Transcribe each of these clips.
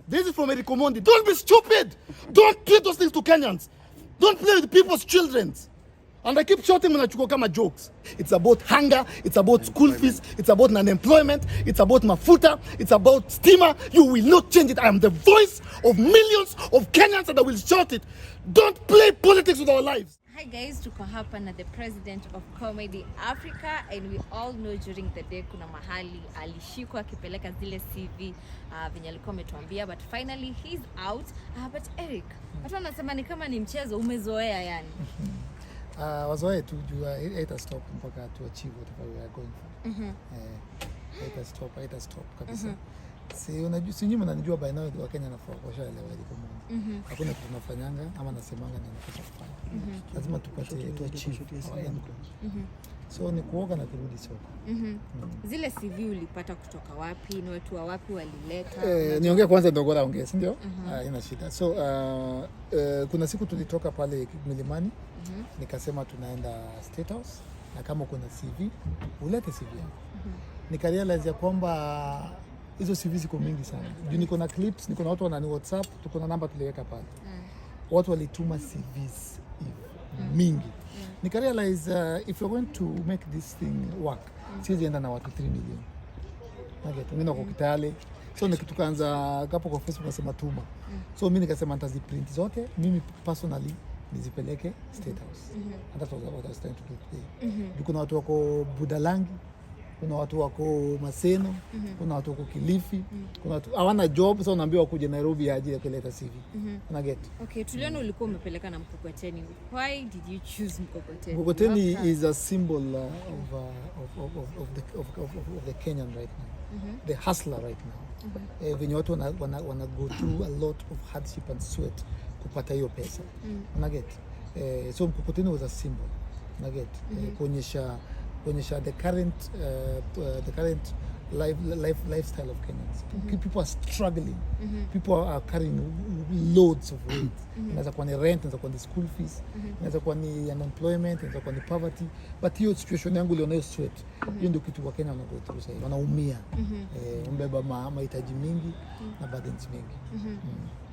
This is from Omondi. Don't be stupid. Don't treat those things to Kenyans. Don't play with people's children. And I keep shouting mnachuko kama jokes. It's about hunger, it's about school fees, it's about unemployment, it's about mafuta, it's about steamer. You will not change it. I am the voice of millions of Kenyans and I will shout it. Don't play politics with our lives. Hi guys, tuko hapa na the president of Comedy Africa, and we all know during the day kuna mahali alishikwa akipeleka zile CV venye alikuwa ametuambia, but finally he's out. But Eric, watu wanasema ni kama ni mchezo umezoea yani. Wazoea tu jua haita stop mpaka to achieve whatever we are going for. Haita stop kabisa. Si unajua, si nyinyi mnanijua by now wa Kenya nafaa washaelewa ile kama. Hakuna kitu tunafanyanga ama nasemanga na nafaa kufanya. Lazima tupate to achieve our end goal. So ni kuoga na kurudi soko. Zile CV ulipata kutoka wapi? Ni watu wa wapi walileta? Niongea kwanza ndio bora ongea, si ndio? Ina shida. So kuna siku tulitoka pale Milimani. Nikasema tunaenda State House na kama kuna CV ulete CV yako. Nikarealize ya kwamba hizo CV ziko mingi sana. Juu niko na clips, niko na watu wanani WhatsApp, tuko na namba tuliweka pale. Watu walituma CVs mingi. Nikarealize if you're going to make this thing work, siwezi enda na watu 3 million. Nageta, mimi niko Kitale. So tukaanza hapo kwa Facebook nasema tuma. So mimi nikasema nitaziprint zote, mimi personally nizipeleke State House. And that was what I was trying to do today. Kuna watu wako Budalangi, kuna watu wako Maseno, kuna watu wako Kilifi, kuna watu hawana job, so naambiwa kuje Nairobi aje kuleta CV. Una get? Okay, tuliona ulikuwa umepeleka na mkokoteni. Why did you choose mkokoteni? Mkokoteni is a symbol of the Kenyan right now. The hustler right now. When watu wana go through a lot of hardship and sweat kupata hiyo pesa. Una get? So mkokoteni was a symbol. Una get? Kuonyesha the current lifestyle of Kenyans. People are struggling. People are carrying loads of weight. Inaweza kuwa ni rent, inaweza kuwa ni school fees, inaweza kuwa ni unemployment, inaweza kuwa ni poverty. But hiyo situation yangu leo nayo sweat. Hiyo ndio kitu wa Kenya wanago through sasa. Wanaumia. Umbeba mahitaji mingi na burdens mingi.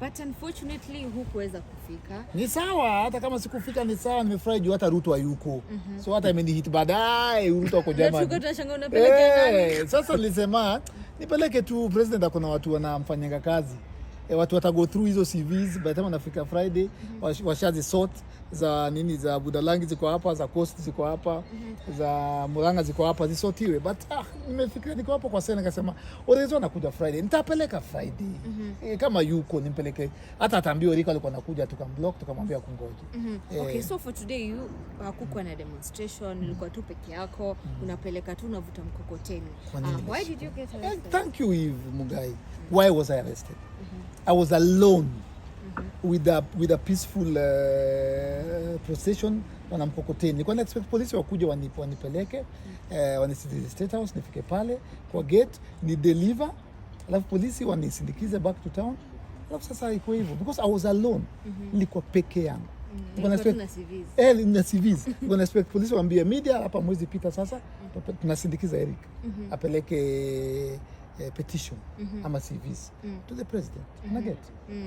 But unfortunately hukuweza kufika. Ni sawa, hata kama sikufika ni sawa, nimefurahi juu hata Ruto hayuko. So hata imenihit baadaye Ruto kwa jamani. Tuko tunashanga unapeleka nani? Sasa nilisema nipeleke tu president, akona watu wanamfanyanga kazi. Watu watago through hizo CVs, by the time wanafika Friday washazi sort za nini, za Budalangi ziko hapa, za Coast ziko hapa, za Murang'a ziko hapa, zisotiwe. But nimefikiria niko hapo kwa sasa, nikasema orezo anakuja Friday, nitapeleka Friday. Kama yuko nimpeleke, hata ataambiwa Rika alikuwa anakuja, tukamblock tukamwambia kungoje. Okay, so for today you hakukuwa na demonstration, ulikuwa tu peke yako, unapeleka tu unavuta mkokoteni. Why did you get arrested? Thank you, Eve Mugai. Why was I arrested? I was alone with a peaceful procession on mkokoteni. Nilikuwa na expect police wakuje wanipeleke wanisindikizwe State House, nifike pale kwa gate ni deliver, alafu polisi wanisindikize back to town. Alafu sasa iko hivyo because I was alone. Nilikuwa peke yangu. Na CVs. Nilikuwa na expect police waambie media hapa mwezi pita sasa tunasindikiza Eric apeleke petition ama CVs to the president.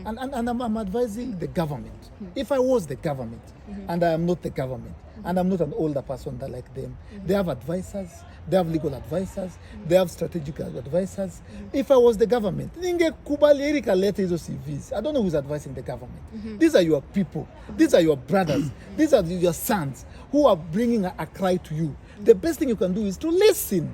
And I'm advising the government. If I was the government and I am not the government and I'm not an older person that like them, they have advisors, they have legal advisors, they have strategic advisors. If I was the government, ningekubali Eric alete hizo CVs. I don't know who's advising the government. These are your people. These are your brothers. These are your sons who are bringing a cry to you. The best thing you can do is to listen.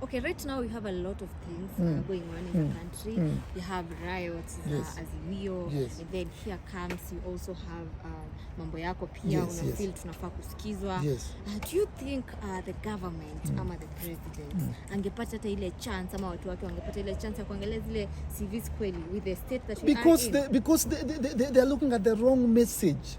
Okay, right now we have a lot of things going on in the country. You have riots, Azimio, and then here comes, you also have mambo yako pia, unafeel tunafaa kusikizwa. Do you think the government ama the president angepata hata ile chance ama watu wake wangepata ile chance ya kuangalia zile CVs kweli with the state that we are in? Because they are looking at the wrong message.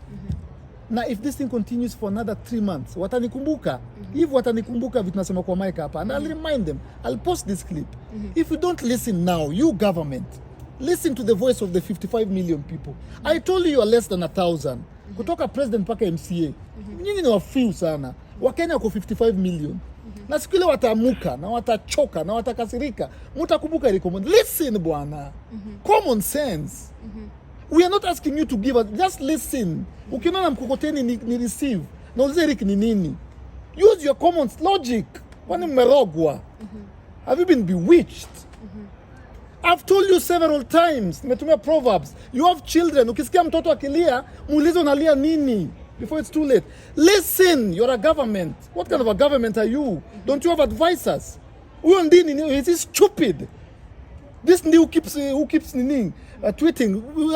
Now if this thing continues for another 3 months, watanikumbuka. If watanikumbuka vitu nasema kwa mic hapa, and I'll remind them, I'll post this clip. If you don't listen now, you government, listen to the voice of the 55 million people. I told you are less than 1,000. Kutoka president mpaka MCA. Nyinyi ni wafiu sana. Wakenya wako 55 million. Na siku ile wataamuka na watachoka na watakasirika, mtakumbuka ile command. Listen bwana. Common sense. We are not asking you to give us, just listen. Ukiona mkokoteni ni receive. Na ulize Eric ni nini? Use your common logic. Kwani mmerogwa? Have you been bewitched? I've told you several times. Nimetumia proverbs. You have children. Ukisikia mtoto akilia, muulize unalia nini before it's too late. Listen, you're a government. What kind of a government are you? Don't you have advisors? Huyo ndini, is he stupid? This new who keeps tweeting,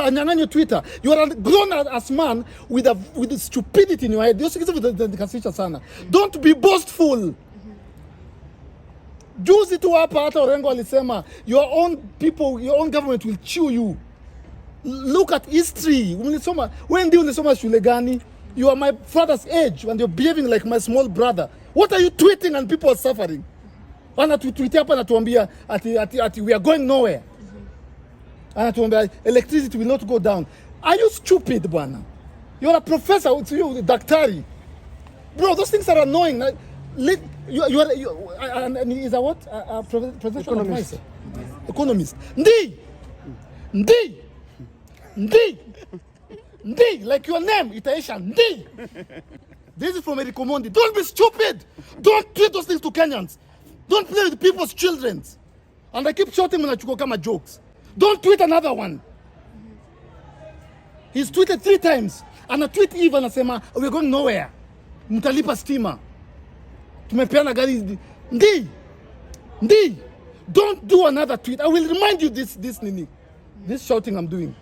anyang'anyo Twitter. You are a grown as man with stupidity in your head. Yosikiza sana. Don't be boastful. Juzi tu hapa hata Orengo alisema your own people, your own government will chew you. Look at history. When ndio ulisoma shule gani? You are my father's age and you're behaving like my small brother. What are you tweeting and people are suffering? Anatuitia hapa natuambia ati we are going nowhere. Anatuambia electricity will not go down. Are you stupid bwana? You're a professor, you daktari. Bro, those things are annoying. You are is a what? A professional advisor. Economist. Ndi, like your name, itaisha. Ndi. This is from Omondi. Don't be stupid. Don't tweet those things to Kenyans. Don't play with people's children. And I keep shouting mnachuko kama jokes. Don't tweet another one. He's tweeted 3 times. And a tweet even anasema we're going nowhere. Mtalipa stima. Tumepeana gari. Ndi. Don't do another tweet. I will remind you this shouting I'm doing.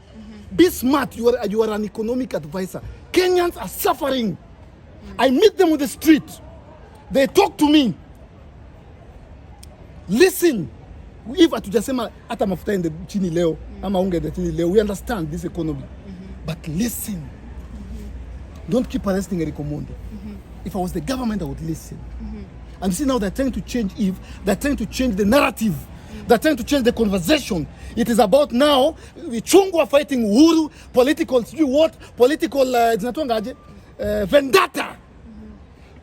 Be smart. You are an economic advisor. Kenyans are suffering. I meet them on the street. They talk to me. Listen. If atujasema hata mafuta ende chini leo ama unga ende chini leo, we understand this economy. But listen. Don't keep arresting Eric Omondi. If I was the government, I would listen. And see now they're trying to change they're trying to change the narrative. They're trying to change the conversation. It is about now, Chungu are fighting Uhuru, political vendetta.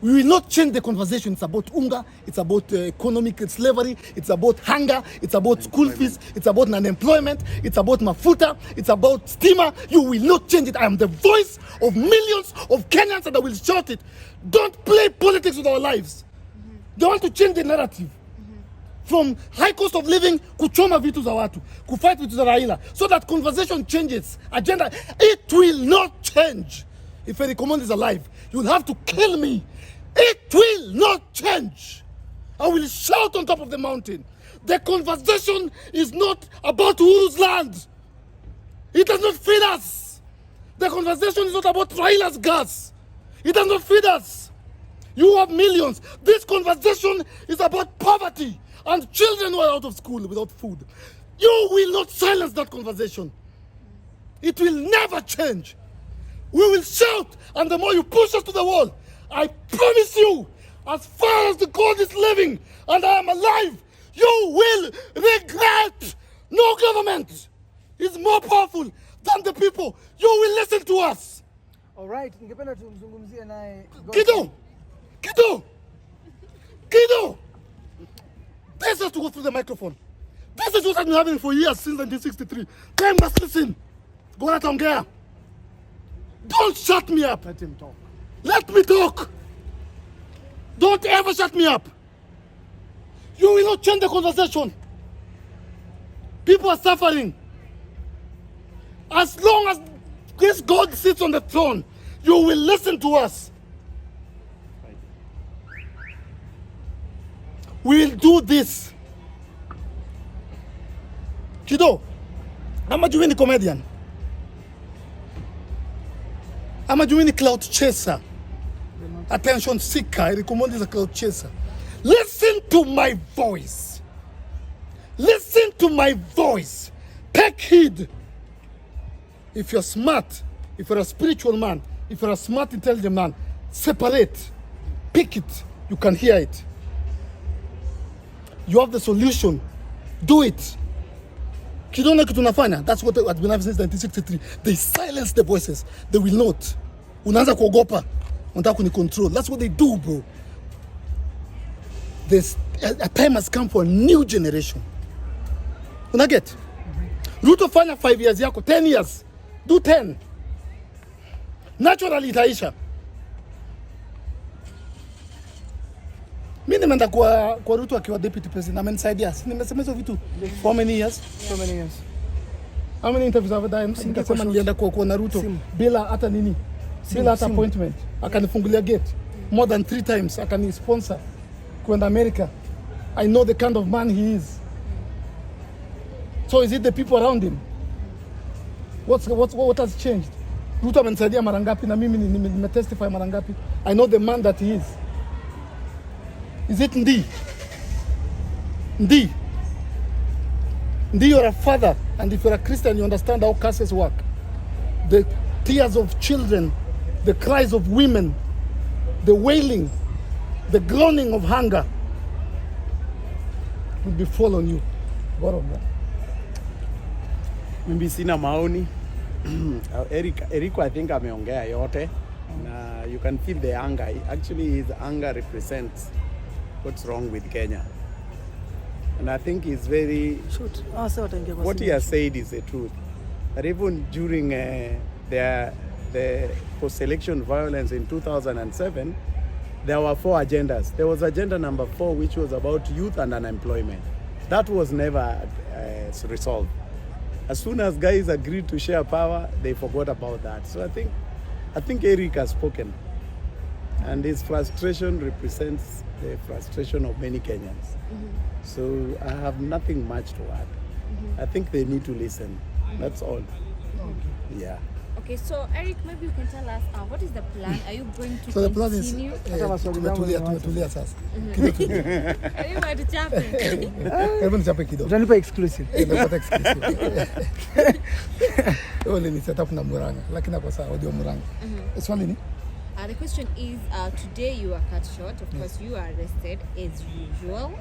We will not change the conversation. It's about unga, it's about economic slavery, it's about hunger, it's about school fees, it's about unemployment, it's about mafuta, it's about stima. You will not change it. I am the voice of millions of Kenyans and I will shout it. Don't play politics with our lives. They want to change the narrative. From high cost of living, kuchoma vitu za watu, kufight vitu za Raila, so that conversation changes. Agenda, it will not change. If Eric Omondi is alive, you will have to kill me. It will not change. I will shout on top of the mountain. The conversation is not about Uhuru's land. It does not feed us. The conversation is not about Raila's gas. It does not feed us. You have millions. This conversation is about poverty and children who are out of school without food. You will not silence that conversation. It will never change. We will shout, and the more you push us to the wall, I promise you, as far as the God is living and I am alive, you will regret. No government is more powerful than the people. You will listen to us. All right, ningependa tumzungumzie naye Kido. This has to go through the microphone. This is what I've been having for years since 1963. They must listen. Go ahead and get. Don't shut me up. Let him talk. Let me talk. Don't ever shut me up. You will not change the conversation. People are suffering. As long as this God sits on the throne, you will listen to us. We will do this. Kido, ama jueni comedian. Ama jueni cloud chaser. Attention seeker. Eric Omondi is a cloud chaser. Listen to my voice. Listen to my voice. Take heed. If you're smart, if you're a spiritual man, if you're a smart, intelligent man, separate. Pick it. You can hear it. You have the solution. Do it. Kidona kitunafanya. That's what has been happening since 1963. They silence the voices. They will not. Unaanza kuogopa. Unataka kuni control. That's what they do, bro. a time has come for a new generation. Una get? Ruto fanya 5 years yako, 10 years. Do 10. Naturally itaisha. Mimi nimeenda kwa Ruto akiwa deputy president. Amenisaidia. Nimesema hizo vitu for how many years? So many years. How many interviews have I done? Nikasema nilienda kwa Naruto bila hata nini? Bila hata appointment. Akanifungulia gate more than 3 times. Akani sponsor kwenda America. I know the kind of man he is. So is it the people around him? What has changed? Ruto amenisaidia mara ngapi na mimi nimetestify mara ngapi? I know the man that he is. Is it Ndi? Ndi, you're a father, and if you're a Christian, you understand how curses work. The tears of children, the cries of women, the wailing, the groaning of hunger will be fall on you. What of that? Mimi sina maoni. Eric I think ameongea yote. Na you can feel the anger. Actually his anger represents what's wrong with Kenya. And I think he's very... what he has said is the truth. That even during the post-election violence in 2007, there were 4 agendas. There was agenda number 4, which was about youth and unemployment. That was never resolved. As soon as guys agreed to share power, they forgot about that. So I think Eric has spoken. And his frustration represents the frustration of many Kenyans. So I have nothing much to add. I think they need to listen. That's all. Yeah. Okay, so Eric, maybe you can tell us what is the plan? Are you going to So the plan is tumetulia sasa. Are you jumping? Hebu nichape kidogo. Utanipa exclusive. Nimepata exclusive. Ole ni setup na Muranga, lakini kwa sasa audio Muranga. Swali ni? The question is, today you are cut short. Of course, you are arrested as usual.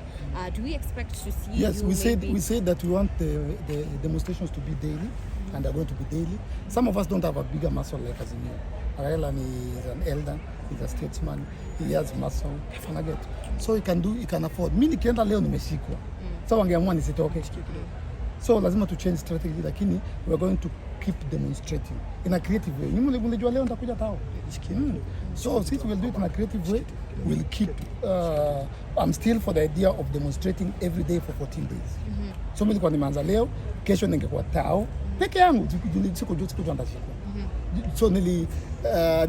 Do we expect to see you? Yes, we said that we want the demonstrations to be daily, and they're going to be daily. Some of us don't have a bigger muscle like Azimio. Raila is an elder, he's a statesman, he has muscle. So he can afford. Mimi nikienda leo nimeshikwa. So wangeamua nisitoke. So lazima to change strategy, lakini we are going to keep demonstrating in a creative way. Mlijua leo nitakuja tao. So since we'll do it in a creative way, we'll keep I'm still for the idea of demonstrating every day for 14 days. So mimi nilikuwa nimeanza leo, kesho ningekuwa tao peke yangu, sikujua nitashikwa. So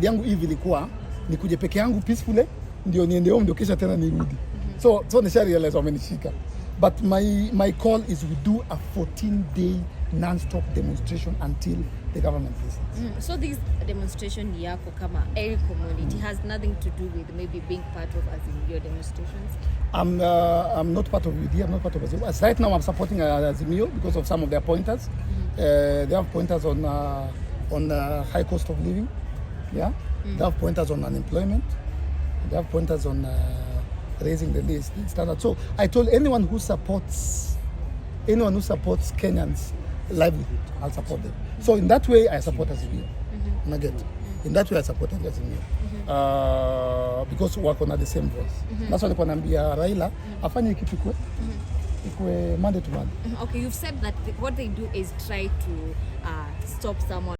yangu hivi ilikuwa nikuje peke yangu peacefully, ndio niende home, ndio kesho tena nirudi. So nisha realize wamenishika. But my call is we do a 14-day non-stop demonstration until the government listens. So this demonstration yako kama Eric Omondi, it has nothing to do with maybe being part of Azimio demonstrations? I'm not part of UD, I'm not part of Azimio. As right now I'm supporting Azimio because of some of their pointers. They have pointers on high cost of living. Yeah. They have pointers on unemployment. They have pointers on raising the standard. So I told anyone who supports Kenyans' livelihood, I'll support them. So in that way, I support Azimio. In that way, I support Azimio. Because work on the same voice. That's why nilikuwa naambia Raila afanye kitu ikwe Monday to Monday. Okay, you've said that what they do is try to stop someone